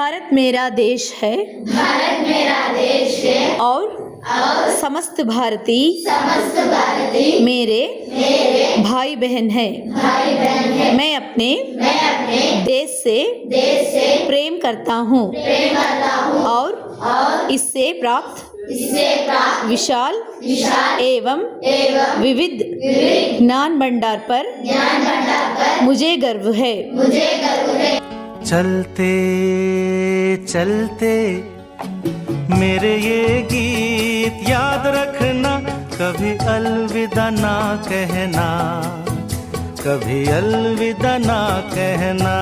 भारत मेरा देश है। भारत मेरा देश है। और समस्त भारतीय मेरे भाई बहन है। मैं अपने देश से प्रेम करता हूँ और इससे प्राप्त विशाल एवं विविध ज्ञान भंडार पर मुझे गर्व है। चलते चलते मेरे ये गीत याद रखना, कभी अलविदा ना कहना, कभी अलविदा ना कहना।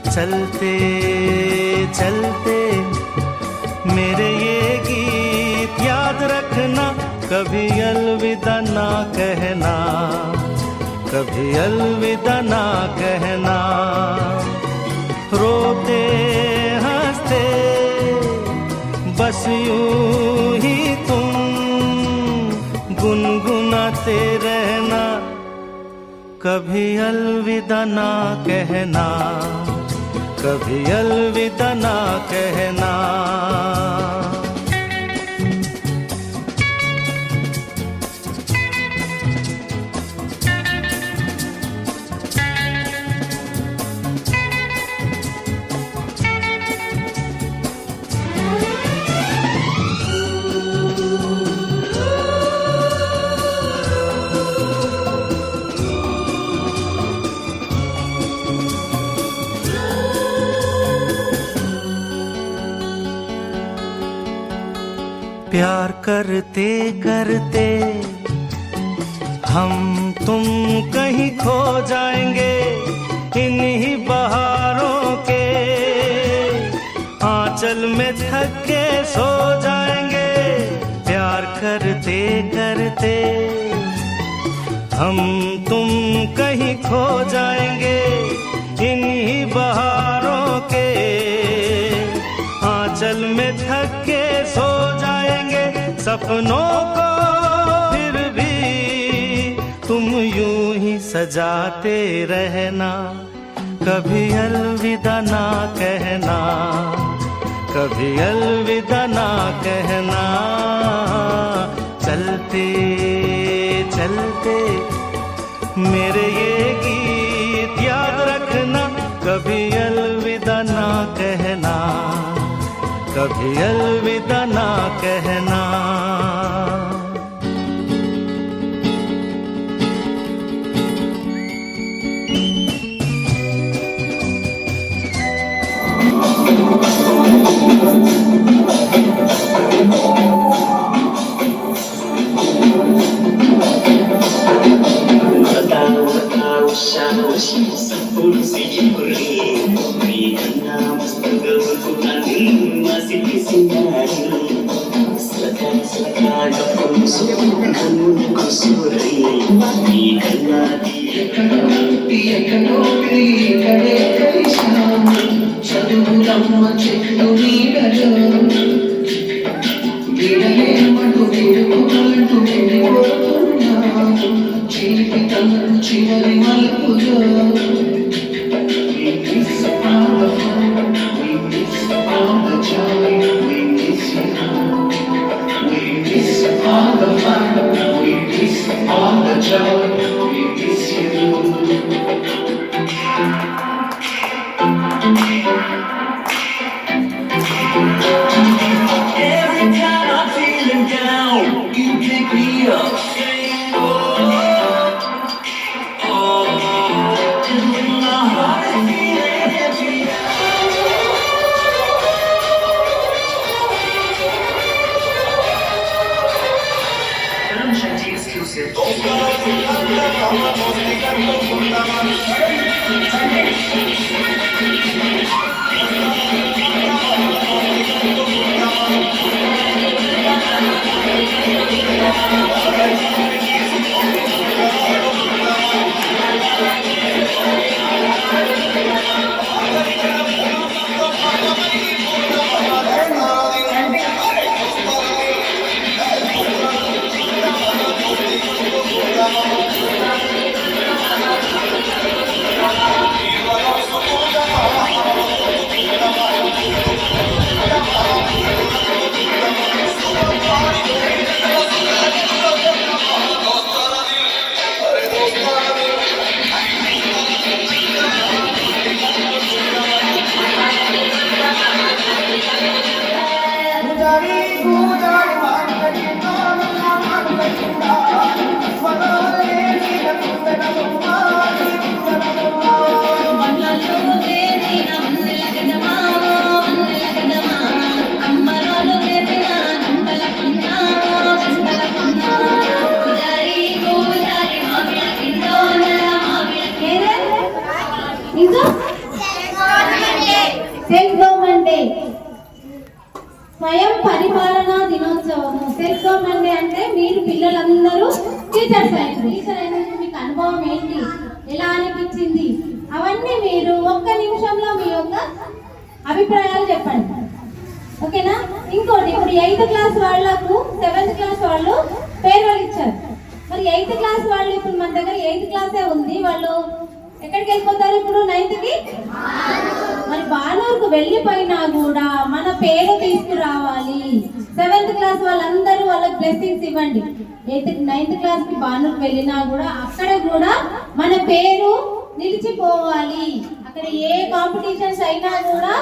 चलते चलते मेरे ये गीत याद रखना, कभी अलविदा ना कहना, कभी अलविदा ना कहना। रोते हंसते बस यूं ही तुम गुनगुनाते रहना, कभी अलविदा ना कहना, कभी अलविदा ना कहना। प्यार करते करते हम तुम कहीं खो जाएंगे, इन्हीं बहारों के आंचल में थक के सो जाएंगे। प्यार करते करते हम तुम कहीं खो जाएंगे, इन्हीं बहारों के आंचल में थक के सो जाएंगे। सपनों को फिर भी तुम यूं ही सजाते रहना, कभी अलविदा ना कहना, कभी अलविदा ना कहना। चलते चलते मेरे ये गीत याद रखना, कभी अलविदा ना कहना, कभी अलविदा ना कहना। మీరు పిల్లలందరూ టీచర్స్ అయ్యారు. టీచర్ అయినందుకు మీకు అనుభవం ఏంటి, ఎలా అనిపించింది, అవన్నీ మీరు ఒక్క నిమిషంలో మీ యొక్క అభిప్రాయాలు చెప్పండి. ఓకేనా? ఇంకోటి, ఇప్పుడు 8th క్లాస్ వాళ్ళకు 7th క్లాస్ వాళ్ళు ఫేర్వెల్ ఇచ్చారు. మరి 8th క్లాస్ వాళ్ళు ఇప్పుడు మన దగ్గర 8th క్లాసే ఉంది, వాళ్ళు ఎక్కడికి వెళ్ళిపోతారు ఇప్పుడు 9th కి? మరి బానూరుకు వెళ్ళిపోయినా కూడా మన పేరు తీసుకురావాలి. 7th క్లాస్ వాళ్ళందరూ వాళ్ళకి బ్లెస్సింగ్స్ ఇవ్వండి. 9th క్లాస్ కి బానూరుకు వెళ్ళినా కూడా అక్కడ కూడా మన పేరు నిలిచిపోవాలి. అక్కడ ఏ కాంపిటీషన్స్ అయినా కూడా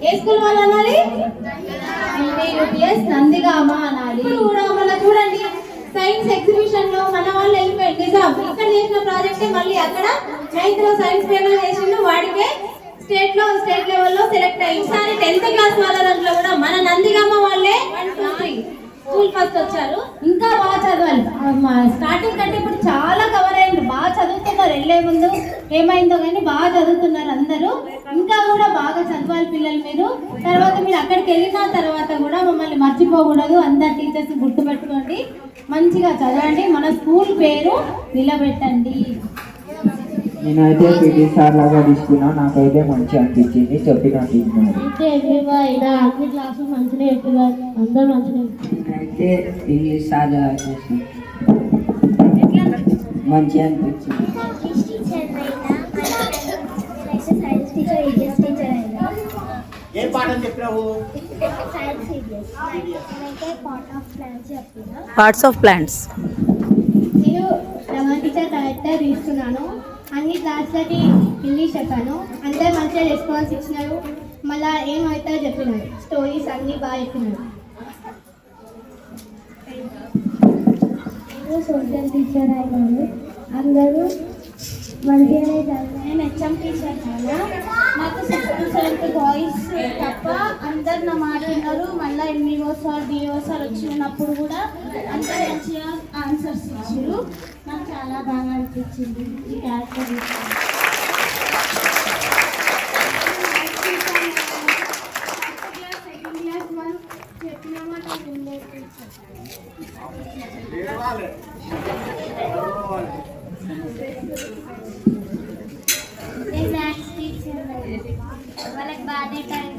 ఏ స్కూల్ వాళ్ళు అనాలి? ఎస్ నందిగామ అనాలి. ఇప్పుడు కూడా మళ్ళీ చూడండి, సైన్స్ ఎగ్జిబిషన్ లో మన వాళ్ళు వెళ్ళిపోయి నిజాం ఇక్కడ చేసిన ప్రాజెక్ట్ మళ్ళీ అక్కడ 9th లో సైన్స్ ఫేర్ చేసిండు, వాడికే స్టేట్ లెవెల్లో సెలెక్ట్ అయ్యి ఈసారి 10th క్లాస్ వాళ్ళ దాంట్లో కూడా మన నందిగామ వాళ్ళే 1, 2, 3 స్కూల్ ఫస్ట్ వచ్చారు. ఇంకా బాగా చదవాలి. స్టార్టింగ్ కంటే ఇప్పుడు చాలా కవర్ అయ్యింది, బాగా చదువుతున్నారు. వెళ్ళే ముందు ఏమైందో కానీ బాగా చదువుతున్నారు అందరూ. ఇంకా కూడా బాగా చదవాలి పిల్లలు మీరు. తర్వాత మీరు అక్కడికి వెళ్ళిన తర్వాత కూడా మమ్మల్ని మర్చిపోకూడదు. అందరు టీచర్స్ గుర్తుపెట్టుకోండి, మంచిగా చదవండి, మన స్కూల్ పేరు నిలబెట్టండి. నేనైతే పీటీ సార్ లాగా తీసుకున్నా, నాకైతే మంచి అనిపించింది చెప్పినట్టు. అన్ని క్లాసులు మంచిగా చెప్తున్నారు, అందరూ మంచిగా. నేనైతే ఇంగ్లీష్ సార్ లాగా చేసిన, మంచి అనిపించింది. ఏ పాఠం చెప్పినావు? Parts of plants. నేను రమణ టీచర్ క్యారెక్టర్ తీసుకున్నాను. అన్ని క్లాసులకి ఇంగ్లీష్ చెప్పాను, అందరు మంచిగా రెస్పాన్స్ ఇచ్చినారు. మళ్ళీ ఏమవుతాయో చెప్పినారు, స్టోరీస్ అన్నీ బాగా చెప్పినారు. నేను సోషల్ టీచర్ అయినాను, అందరూ మంచిగానే చదివాను. నేను హెచ్ఎం టీచర్ అయినా, మాకు 6th to 7th బాయ్స్ తప్ప అందరు నా మాట విన్నారు. మళ్ళీ ఎంఈఓ సార్ డిఓ సార్ వచ్చినప్పుడు కూడా అందరు మంచిగా ఆన్సర్స్ ఇచ్చారు. నాకు చాలా బాగా అనిపించింది ఈ క్యారెక్టర్. సెకండ్ క్లాస్ మనం చెప్పినామా నాకు ఉండేది. నేను మ్యాథ్స్ టీచర్, వాళ్ళకి బాగా టైం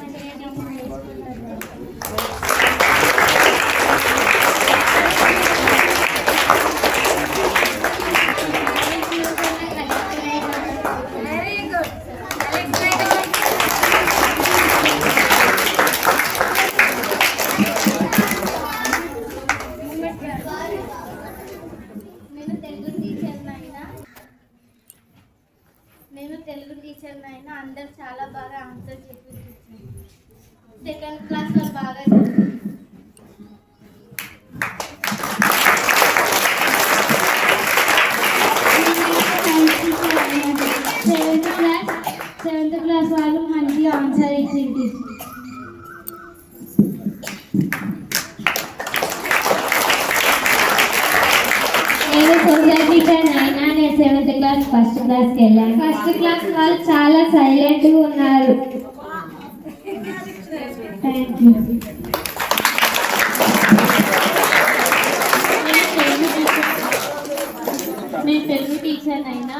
నేను తెలుగు టీచర్ అయినా అందరు చాలా బాగా ఆన్సర్ చెప్పి 2nd క్లాస్ లో బాగా సెవెంత్ క్లాస్ వాళ్ళు మంచిగా ఆన్సర్ ఇచ్చింది. నేను సోషల్ టీచర్ అయినా, నేను 7th క్లాస్ ఫస్ట్ క్లాస్కి వెళ్ళాను. ఫస్ట్ క్లాస్ వాళ్ళు చాలా సైలెంట్గా ఉన్నారు. Thank you. నేను తెలుగు టీచర్ అయినా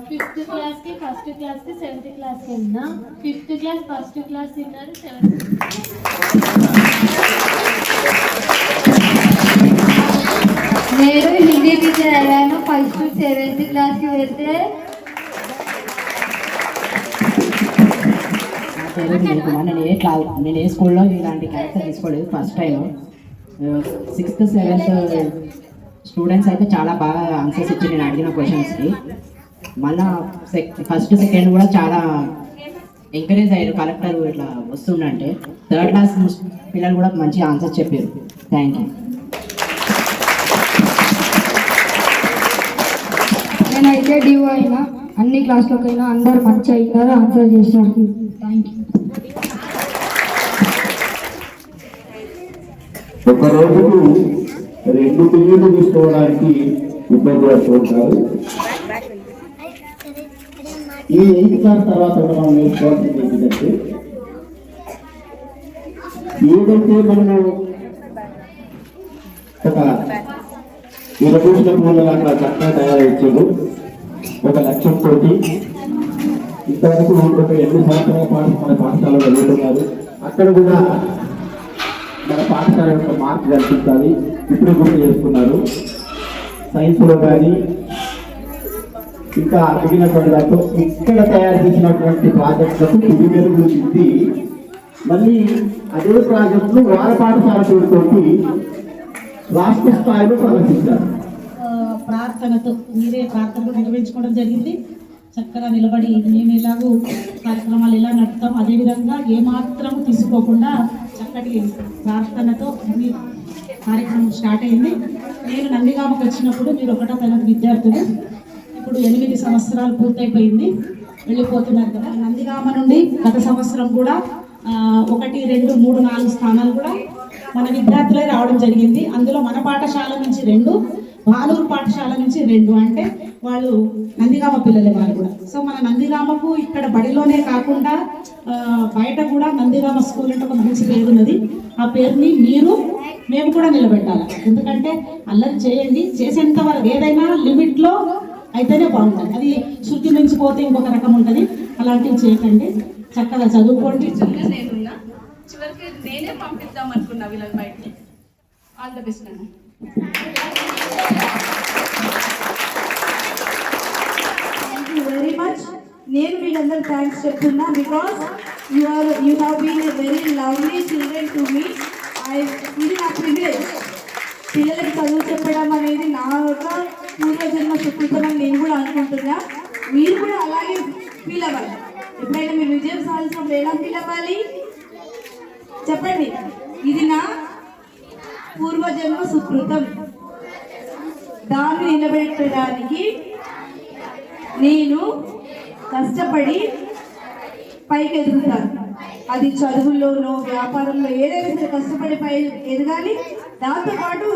5th క్లాస్కి ఫస్ట్ క్లాస్కి 7th క్లాస్కి వెళ్ళినా. 5th క్లాస్ ఫస్ట్ క్లాస్ విన్నారు, 7th. నేను హిందీ టీచర్ అయ్యాను. 1st to 7th క్లాస్కి వెళ్తే నేను ఏ స్కూల్లో ఇలాంటి క్యారెక్టర్ తీసుకోలేదు, first time. 6th, 7th students అయితే చాలా బాగా ఆన్సర్స్ ఇచ్చి నేను అడిగిన క్వశ్చన్స్కి. మళ్ళీ 1st, 2nd కూడా చాలా ఎంకరేజ్ అయ్యారు, కలెక్టర్ ఇట్లా వస్తుండంటే. 3rd క్లాస్ పిల్లలు కూడా మంచి ఆన్సర్స్ చెప్పారు. Thank you. నేనైతే డిఓ అయినా, అన్ని క్లాసులకైనా అందరూ మంచిగా అయినారు, ఆన్సర్ చేశారు. Thank you. ఒక రోజుకు 2 పీరియడ్లు తీసుకోవడానికి ఇబ్బంది పడుతుంటారు. ఈ 8th క్లాస్ తర్వాత మనం నేర్చుకోవాల్సింది ఏంటంటే, ఏదైతే మనము ఒక విరభూషణ పూలు అట్లా చక్కగా తయారైంచారు ఒక లక్ష్యంతో. ఇంతవరకు ఒక 8 సంవత్సరాల పాటు మన పాఠశాలలో చదువుతున్నారు. అక్కడ కూడా మన పాఠశాల యొక్క మార్పు కల్పించాలి ఇప్పుడు గుర్తు చేసుకున్నారు. సైన్స్లో కానీ ఇంకా మిగిలినటువంటి దాంట్లో ఇక్కడ తయారు చేసినటువంటి ప్రాజెక్టులకు తుది మెరుగులు దిద్ది మళ్ళీ అదే ప్రాజెక్టులు వాళ్ళ పాఠశాల తోటి రాష్ట్ర స్థాయిలో ప్రదర్శించారు. ప్రార్థనతో మీరే ప్రార్థనలు నిర్వహించుకోవడం జరిగింది. చక్కగా నిలబడి మేము ఎలాగో కార్యక్రమాలు ఎలా నడుపుతాం అదేవిధంగా ఏమాత్రం తీసుకోకుండా చక్కటి ప్రార్థనతో మీ కార్యక్రమం స్టార్ట్ అయింది. నేను నందిగామకు వచ్చినప్పుడు మీరు 1వ తరగతి విద్యార్థులు, ఇప్పుడు 8 సంవత్సరాలు పూర్తయిపోయింది, వెళ్ళిపోతున్నారు కదా. నందిగామ నుండి గత సంవత్సరం కూడా 1, 2, 3, 4 స్థానాలు కూడా మన విద్యార్థులే రావడం జరిగింది. అందులో మన పాఠశాల నుంచి 2, భానూరు పాఠశాల నుంచి 2, అంటే వాళ్ళు నందిగామ పిల్లలే వాళ్ళు కూడా. సో మన నందిగామకు ఇక్కడ బడిలోనే కాకుండా బయట కూడా నందిగామ స్కూల్ అంటే ఒక మంచి పేరు ఉన్నది. ఆ పేరుని మేము కూడా నిలబెట్టాలి. ఎందుకంటే అల్లరి చేయండి, చేసేంత వరకు ఏదైనా లిమిట్లో అయితేనే బాగుంటుంది. అది శృతి మించిపోతే ఇంకొక రకం ఉంటుంది. అలాంటివి చేయకండి, చక్కగా చదువుకోండి. నేనున్నా చివరికి నేనే పంపిద్దాం అనుకున్నా వీళ్ళని బయటికి. ఆల్ ద బెస్ట్ అన్న. Thank you very much. నేను మీకందరూ థ్యాంక్స్ చెప్తున్నా because you have been a very lovely children to me. ఇది నా ప్రివిలేజ్. పిల్లలకి చదువు చెప్పడం అనేది నా యొక్క పూర్వజన్మ సుకృతం అని నేను కూడా అనుకుంటున్నా. మీరు కూడా అలాగే ఫీల్ అవ్వాలి. ఎప్పుడైనా మీరు విజయం సాధించినప్పుడు ఎలా ఫీల్ అవ్వాలి చెప్పండి. ఇది నా పూర్వజన్మ సుకృతం. దాన్ని నిలబెట్టడానికి నేను కష్టపడి పైకి ఎదుగుతాను. అది చదువుల్లోనో వ్యాపారంలో ఏదైనా కష్టపడి పై ఎదగాలి. దాంతోపాటు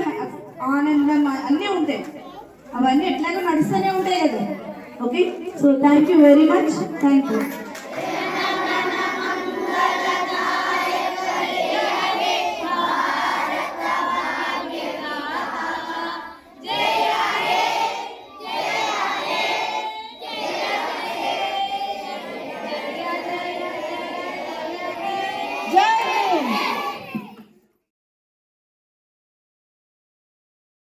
ఆనందం అన్నీ ఉంటాయి. అవన్నీ ఎట్లాగో నడుస్తూనే ఉంటాయి కదా. Okay, so thank you very much. Thank you.